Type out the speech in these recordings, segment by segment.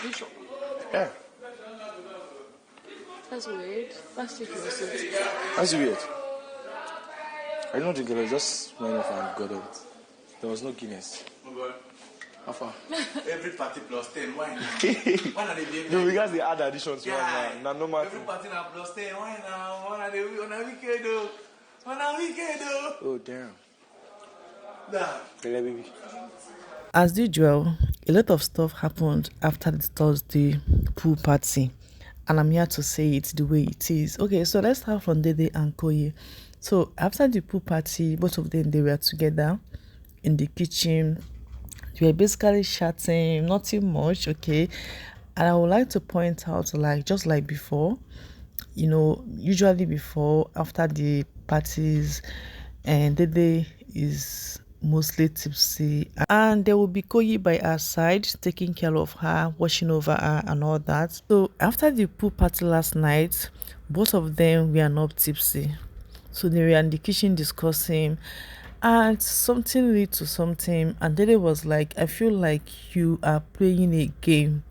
You sure? Yeah. That's weird. That's ridiculous. That's weird. I don't drink it, I just went off and got it. There was no Guinness. How far? Every party plus 10, why now? Why not they No, because they add additions. Yeah, now no matter. every party now plus 10, why now? Why not they on a weekend though? On a weekend though? Oh, damn. Nah. Baby. As usual, a lot of stuff happened after the Thursday pool party, and I'm here to say it the way it is. Okay, so let's start from Dede and Koyi. So after the pool party, both of them, they were together in the kitchen. They were basically chatting, nothing much, okay. And I would like to point out, like, just like before, you know, usually before, after the parties, and Dede is mostly tipsy, and there will be Koyi by her side, taking care of her, watching over her and all that. So after the pool party last night, both of them were not tipsy, so they were in the kitchen discussing, and something led to something, and Dede was like, I feel like you are playing a game.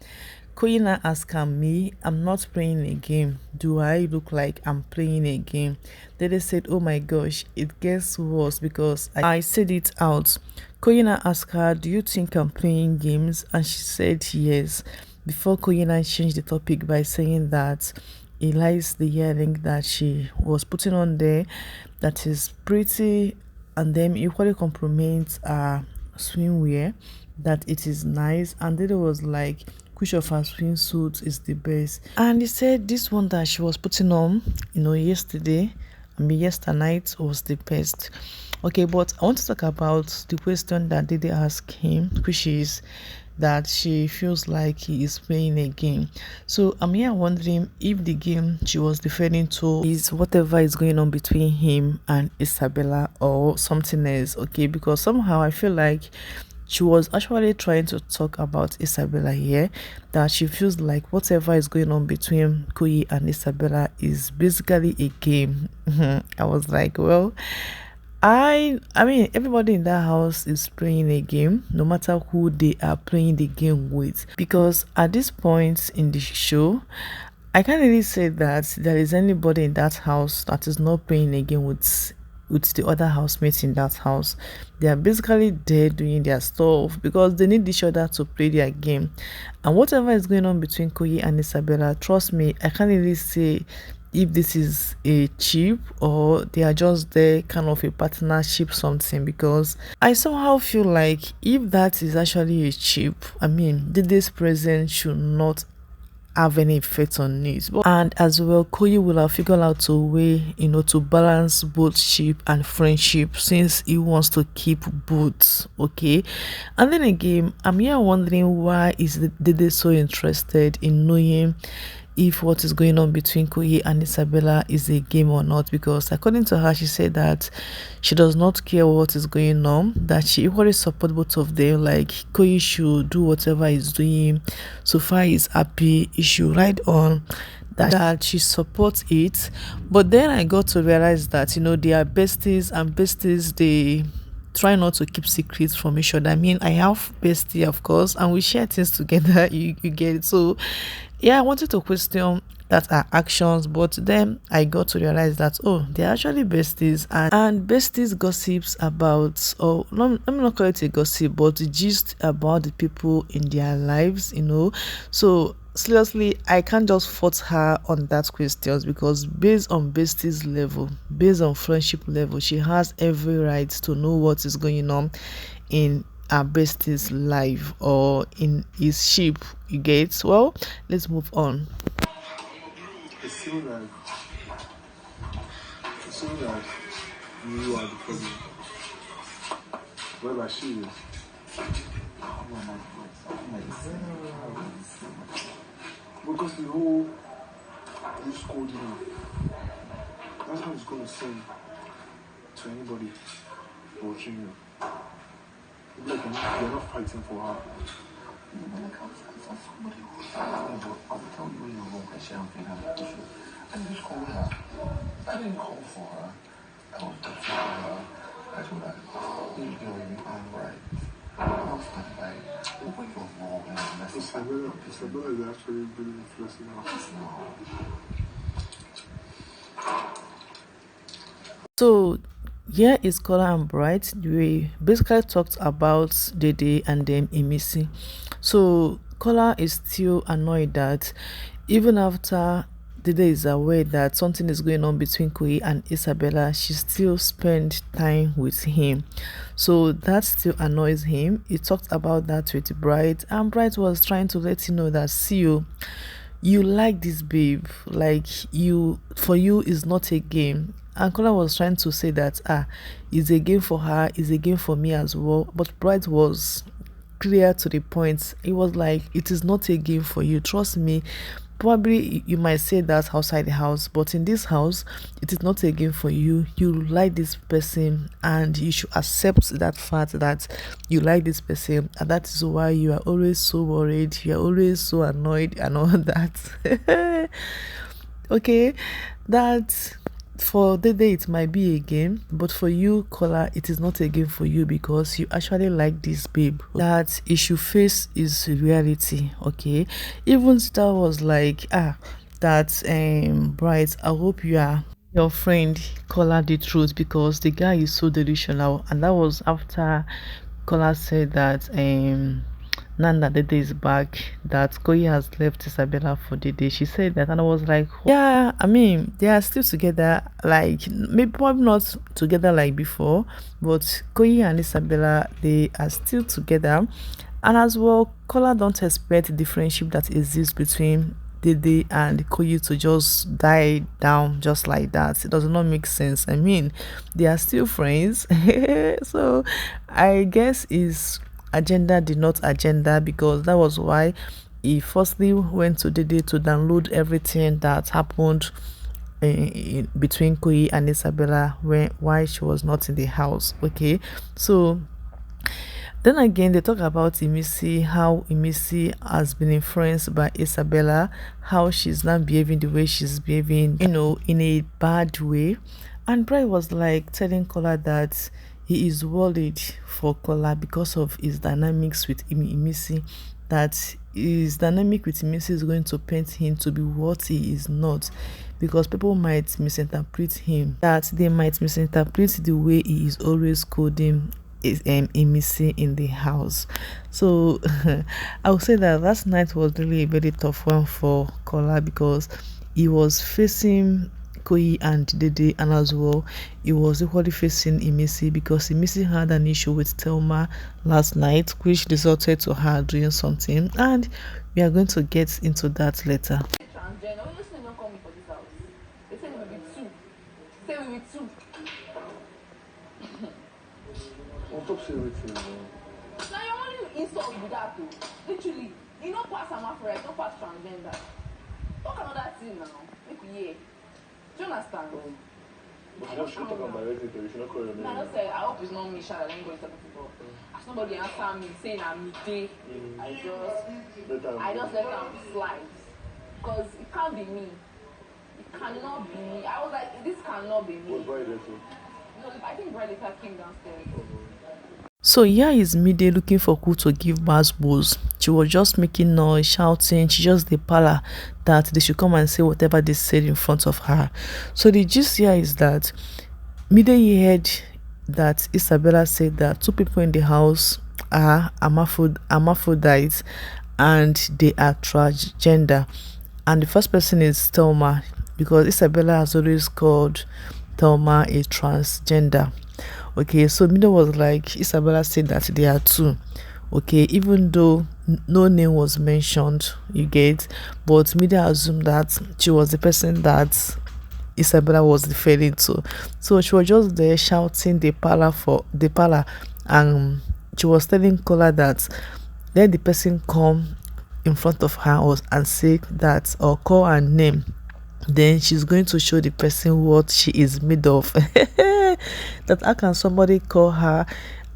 Koyin'S asked me, I'm not playing a game. Do I look like I'm playing a game? Dede said, oh my gosh, it gets worse because I said it out. Koyin'S asked her, do you think I'm playing games? And she said yes. Before Koyin'S changed the topic by saying that he likes the earring that she was putting on there, that is pretty, and then equally compliments her swimwear, that it is nice. And Dede was like, which of her swimsuits is the best? And he said this one that she was putting on, yesterday night was the best. Okay, but I want to talk about the question that Dede asked him, which is that she feels like he is playing a game. So I'm here wondering if the game she was referring to is whatever is going on between him and Isabella or something else, okay? Because somehow I feel like she was actually trying to talk about Isabella here, that she feels like whatever is going on between Koyi and Isabella is basically a game. I was like, well, I mean, everybody in that house is playing a game, no matter who they are playing the game with. Because at this point in the show, I can't really say that there is anybody in that house that is not playing a game with the other housemates in that house. They are basically there doing their stuff because they need each other to play their game. And whatever is going on between Koyi and Isabella, trust me, I can't really say if this is a chip or they are just there kind of a partnership something, because I somehow feel like if that is actually a chip, I mean, Dede's presence should not have any effect on it. And as well, Koyi will have figured out a way, to balance both ship and friendship, since he wants to keep both, okay? And then again, I'm here wondering, why is Dede so interested in knowing if what is going on between Koyi and Isabella is a game or not? Because according to her, she said that she does not care what is going on, that she equally supports both of them. Like, Koyi should do whatever he's doing, so far he's happy, he should ride on, that she supports it. But then I got to realize that they are besties, and besties, they try not to keep secrets from each other. I mean, I have bestie, of course, and we share things together. You get it. So yeah, I wanted to question that are actions, but then I got to realize that, oh, they're actually besties, and besties gossips about, or let me not call it a gossip, but the gist about the people in their lives, So seriously, I can't just fault her on that question, because based on besties level, based on friendship level, she has every right to know what is going on in our bestie's life or in his ship. You get? Well, let's move on. It seems like you are the problem. Where she is. Because the whole you scored that's how it's going to seem to anybody watching you. Like you're not fighting for her. When I can't fight for somebody who's I will tell you when you're wrong. I say I'm feeling like this. I just called her. I didn't call for her. I was touching her. I told her, you know, I'm right. I'll stand by. When you're wrong and I'm Isabella is actually really influencing us. So here is Kola and Bright. We basically talked about Dede and then Imisi. So Kola is still annoyed that even after Dede is aware that something is going on between Koyi and Isabella, she still spend time with him. So that still annoys him. He talked about that with Bright, and Bright was trying to let you know that, see you like this babe, like for you is not a game. And Kola was trying to say that it's a game for her, it's a game for me as well. But Bright was clear to the point. It was like, it is not a game for you, trust me. Probably you might say that outside the house, but in this house it is not a game for you. You like this person and you should accept that fact that you like this person, and that is why you are always so worried, you are always so annoyed and all that. Okay, that for Dede it might be a game, but for you, Kola, it is not a game for you because you actually like this babe. That issue face is reality. Okay, even Star was like, that Bright, I hope you are your friend Kola the truth, because the guy is so delusional. And that was after Kola said that now that Dede is back, that Koyi has left Isabella for Dede. She said that, and I was like, yeah, I mean, they are still together, like maybe probably not together like before, but Koyi and Isabella, they are still together. And as well, Kola don't expect the friendship that exists between Dede and Koyi to just die down just like that. It does not make sense. I mean, they are still friends. So I guess is agenda did not agenda, because that was why he firstly went to Dede to download everything that happened between Koyi and Isabella while she was not in the house. Okay, so then again they talk about Imisi, how Imisi has been influenced by Isabella, how she's not behaving the way she's behaving, in a bad way. And Bright was like telling Kola that he is worried for Kola because of his dynamics with Imisi, that his dynamic with Imisi is going to paint him to be what he is not, because people might misinterpret him, that they might misinterpret the way he is always coding Imisi in the house. So I would say that last night was really a very tough one for Kola, because he was facing Koyi and Dede, and as well he was equally facing Imisi, because Imisi had an issue with Thelma last night, which resulted to her doing something, and we are going to get into that later. Transgender, we just not coming for this house. They say we be two. Say we be two. On top say everything, Now you only insult with that too. Literally, you know pass hermaphrodite, don't pass transgender. Talk another thing now. Make we hear. Do you understand? But you should talk about everything, you should not call your name. No, I don't say, I hope it's not me, Shada, let me go and tell people. As somebody answer me saying I'm midday, I just let them slide. Because it can't be me. It cannot be me. I was like, this cannot be me. What's Bright there too? No, I think Bradley came downstairs. So here is Mide looking for who to give Baz bulls. She was just making noise, shouting. She just the pala that they should come and say whatever they said in front of her. So the gist here is that Mide heard that Isabella said that two people in the house are hermaphrodites and they are transgender. And the first person is Thelma, because Isabella has always called Thelma a transgender. Okay, so Mide was like, Isabella said that they are two. Okay, even though no name was mentioned, you get, but Mide assumed that she was the person that Isabella was referring to. So she was just there shouting the pala, and she was telling Kola that let the person come in front of her and say that, or call her name, then she's going to show the person what she is made of. That how can somebody call her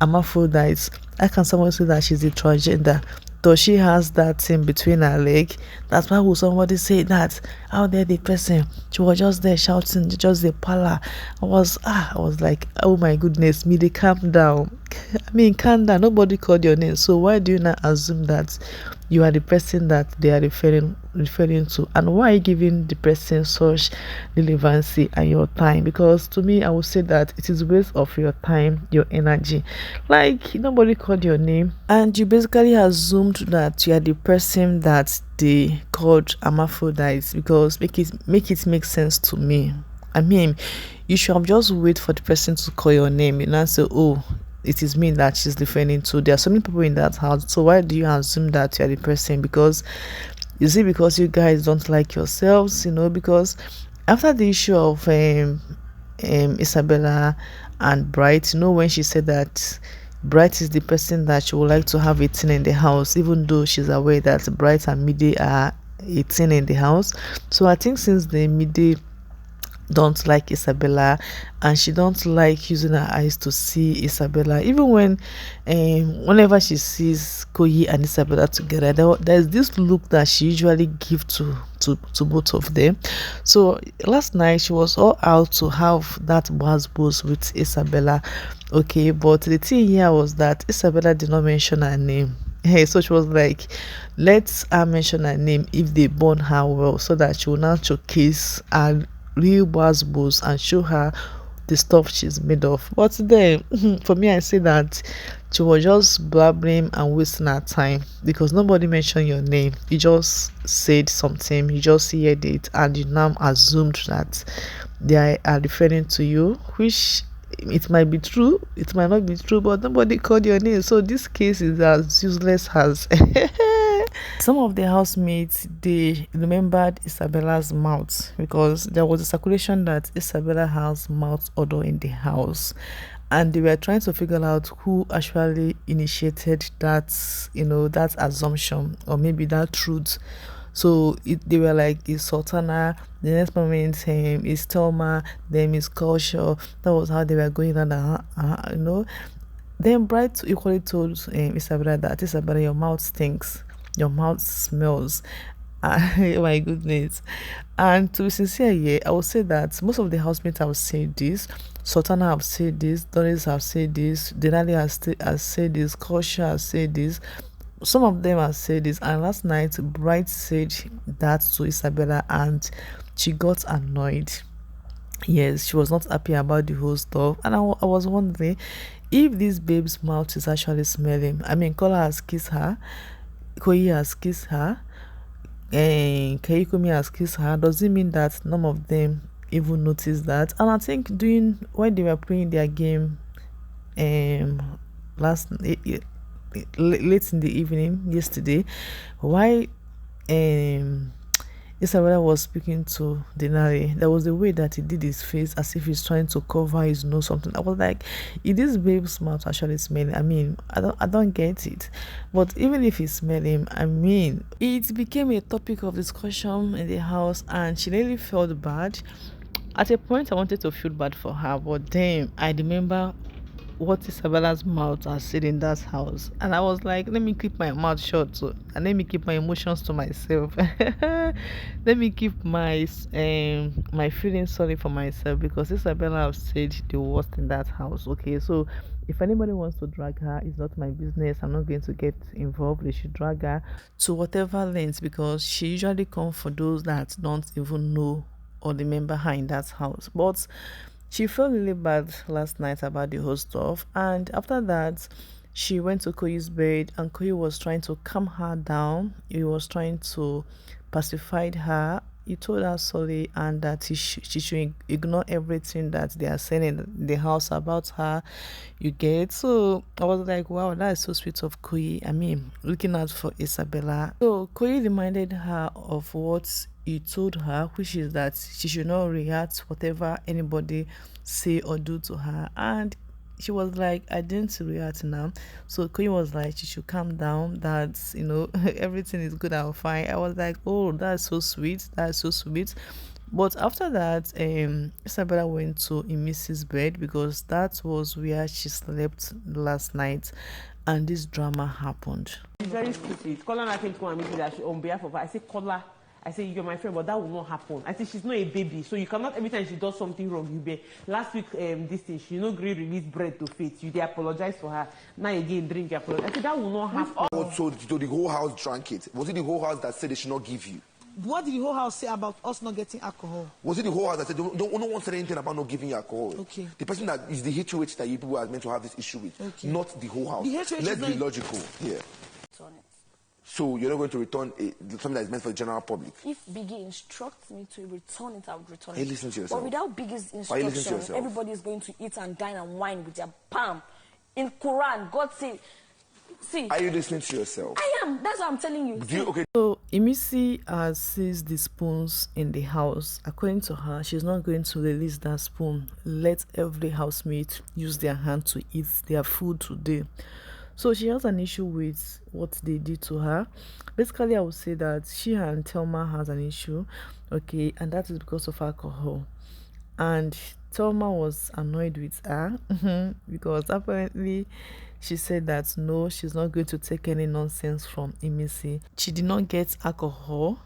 hermaphrodite? How can somebody say that she's a transgender? Does she has that thing between her leg? That's why would somebody say that? How dare the person? She was just there shouting, just the pala. I was like, oh my goodness, Mide, calm down. I mean, calm down. Nobody called your name, so why do you not assume that you are the person that they are referring to, and why are you giving the person such relevancy and your time? Because to me, I would say that it is waste of your time, your energy. Like, nobody called your name and you basically assumed that you are the person that they called hermaphrodite. Because make sense to me. I mean, you should have just wait for the person to call your name and not say, oh, it is me that she's referring to. There are so many people in that house, so why do you assume that you are the person? Because is it because you guys don't like yourselves? Because after the issue of Isabella and Bright, when she said that Bright is the person that she would like to have 18 in the house, even though she's aware that Bright and Mide are 18 in the house. So I think since the Mide don't like Isabella and she don't like using her eyes to see Isabella, even when whenever she sees Koyi and Isabella together, there's this look that she usually give to both of them. So last night she was all out to have that buzz with Isabella, okay, but the thing here was that Isabella did not mention her name. Hey, so she was like, let's mention her name if they born her well, so that she will not showcase her real buzz and show her the stuff she's made of. But then for me, I say that she was just blabbering and wasting her time, because nobody mentioned your name. You just said something, you just heard it, and you now assumed that they are referring to you, which it might be true, it might not be true, but nobody called your name. So this case is as useless as some of the housemates, they remembered Isabella's mouth, because there was a circulation that Isabella has mouth odor in the house, and they were trying to figure out who actually initiated that, that assumption, or maybe that truth. So they were like, it's Sultana, the next moment is Thelma, then is Culture. That was how they were going on. Then Bright equally told Isabella that, Isabella, your mouth stinks, your mouth smells. Oh my goodness. And to be sincere here, I would say that most of the housemates have said this. Sultana have said this, Doris have said this, Denali has said this, Culture has said this. Some of them have said this, and last night Bright said that to Isabella and she got annoyed. Yes, she was not happy about the whole stuff, and I was wondering if this babe's mouth is actually smelling. I mean, Kola has kissed her, Koyi has kissed her, and Keikomi has kissed her. Does it mean that none of them even noticed that? And I think when they were playing their game late in the evening yesterday, why Isabella was speaking to Denari, there was a way that he did his face as if he's trying to cover his nose, something. I was like, is this babe's mouth actually smelling? I mean, I don't get it. But even if he's smelling, I mean, it became a topic of discussion in the house, and she really felt bad. At a point, I wanted to feel bad for her, but then I remember what Isabella's mouth has said in that house, and I was like, let me keep my mouth shut too, and let me keep my emotions to myself. Let me keep my my feelings sorry for myself, because Isabella have said the worst in that house. Okay, so if anybody wants to drag her, it's not my business. I'm not going to get involved. They should drag her to whatever length, because she usually comes for those that don't even know or remember her in that house. But she felt really bad last night about the whole stuff, and after that she went to Koyi's bed, and Koyi was trying to calm her down. He was trying to pacify her. He told her sorry, and that she should ignore everything that they are saying in the house about her. You get? So I was like, wow, that is so sweet of Koyi. I mean, looking out for Isabella. So Koyi reminded her of what he told her, which is that she should not react whatever anybody say or do to her. And she was like, I didn't react now. So Koyi was like, she should calm down, that everything is good and fine. I was like, oh, that's so sweet, that's so sweet. But after that, Isabella went to Imisi's bed, because that was where she slept last night, and this drama happened. It's very stupid. Kola came to come and meet me that on behalf of her. I said, Kola, I say, you're my friend, but that will not happen. I say, she's not a baby, so you cannot, every time she does something wrong, you be, last week, this thing, she no gree release bread to Faith. You, they apologize for her. Now again, drink, apologize. I said, that will not happen. So the whole house drank it. Was it the whole house that said they should not give you? What did the whole house say about us not getting alcohol? Was it the whole house that said, no one said anything about not giving you alcohol? Okay. The person that is the HOH that you people are meant to have this issue with, okay, not the whole house. The HOH Let's be logical here. So you're not going to return something that is meant for the general public? If Biggie instructs me to return it, I would return Are you it. listening to yourself? But without Biggie's instruction, everybody is going to eat and dine and wine with their palm. In Quran, God says, see. Are you listening to yourself? I am. That's what I'm telling you. Okay. So Imisi has seized the spoons in the house. According to her, she's not going to release that spoon. Let every housemate use their hand to eat their food today. So she has an issue with what they did to her. Basically, I would say that she and Thelma has an issue, okay, and that is because of alcohol. And Thelma was annoyed with her because apparently she said that no, she's not going to take any nonsense from Imisi. She did not get alcohol,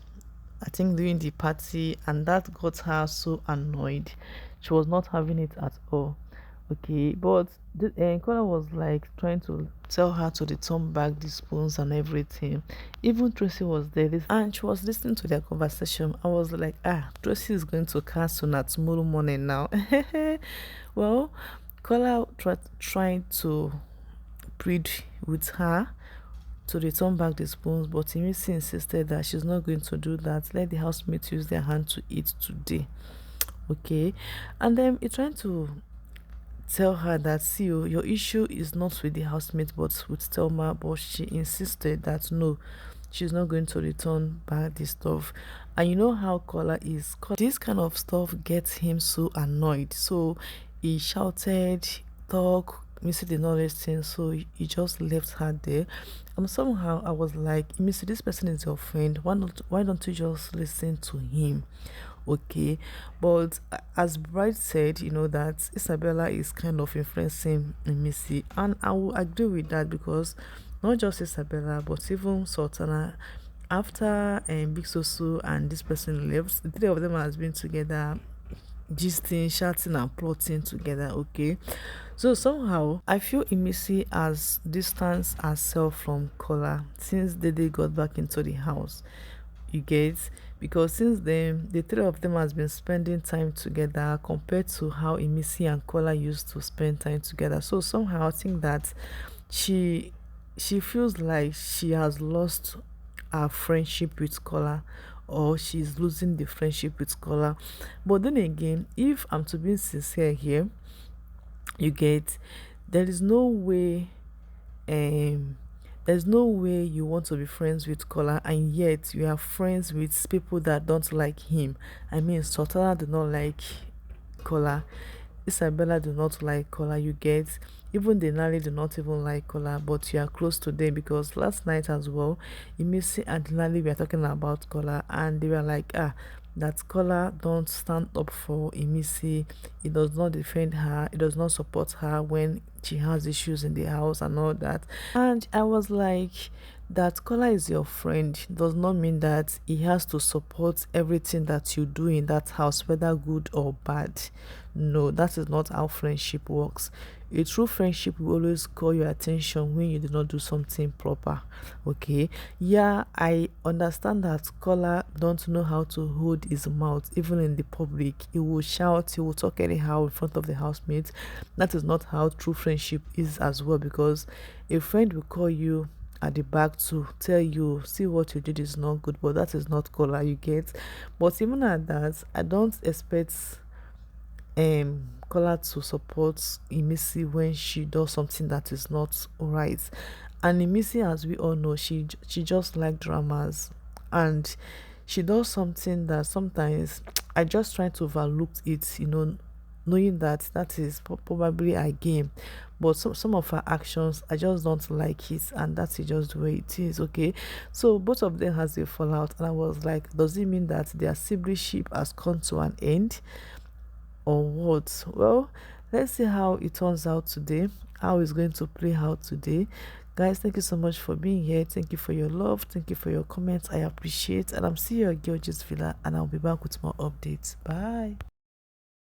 I think, during the party, and that got her so annoyed. She was not having it at all. Okay, but Kola was like trying to tell her to return back the spoons and everything. Even Tracy was there and she was listening to their conversation. I was like, Tracy is going to cancel na tomorrow morning now. Well, Kola trying to plead with her to return back the spoons, but Imisi insisted that she's not going to do that. Let the housemates use their hand to eat today. Okay, and then he trying to tell her that, see, your issue is not with the housemate but with Thelma, but she insisted that no, she's not going to return back the stuff. And you know how Kola is. This kind of stuff gets him so annoyed, so he shouted, talk. Missy did not listen, so he just left her there. And somehow I was like, Missy, this person is your friend, why don't you just listen to him? Okay, but as Bride said, you know, that Isabella is kind of influencing Missy, and I will agree with that, because not just Isabella but even Sultana, after Big Soso and this person left, the three of them has been together, gisting, chatting and plotting together. Okay, so somehow I feel Imisi has distanced herself from Kola since Dede got back into the house. You get, because since then the three of them has been spending time together compared to how Imisi and Kola used to spend time together. So somehow I think that she feels like she has lost her friendship with Kola, or she's losing the friendship with Kola. But then again, if I'm to be sincere here, you get, there is no way there's no way you want to be friends with Kola and yet you are friends with people that don't like him. I mean, Sultana do not like Kola, Isabella do not like Kola, you get, even Denali do not even like Kola, but you are close to them, because last night as well, Imisi and Denali were talking about Kola and they were like, that Kola don't stand up for Imisi, he does not defend her, he does not support her when she has issues in the house and all that. And I was like, that Kola is your friend does not mean that he has to support everything that you do in that house, whether good or bad. No, that is not how friendship works. A true friendship will always call your attention when you do not do something proper. Okay, yeah, I understand that Kola don't know how to hold his mouth even in the public. He will shout, he will talk anyhow in front of the housemates. That is not how true friendship is as well, because a friend will call you at the back to tell you, see, what you did is not good, but that is not Kola, you get. But even at that, I don't expect Kola to support Imisi when she does something that is not right. And Imisi, as we all know, she just like dramas, and she does something that sometimes I just try to overlook it, you know, knowing that that is probably a game, but some of her actions I just don't like it, and that's just the way it is. Okay, so both of them has a fallout, and I was like, does it mean that their siblingship has come to an end or what? Well, let's see how it turns out today, how it's going to play out today. Guys, thank you so much for being here. Thank you for your love. Thank you for your comments. I appreciate. And I'm seeing your girl Villa, and I'll be back with more updates. Bye.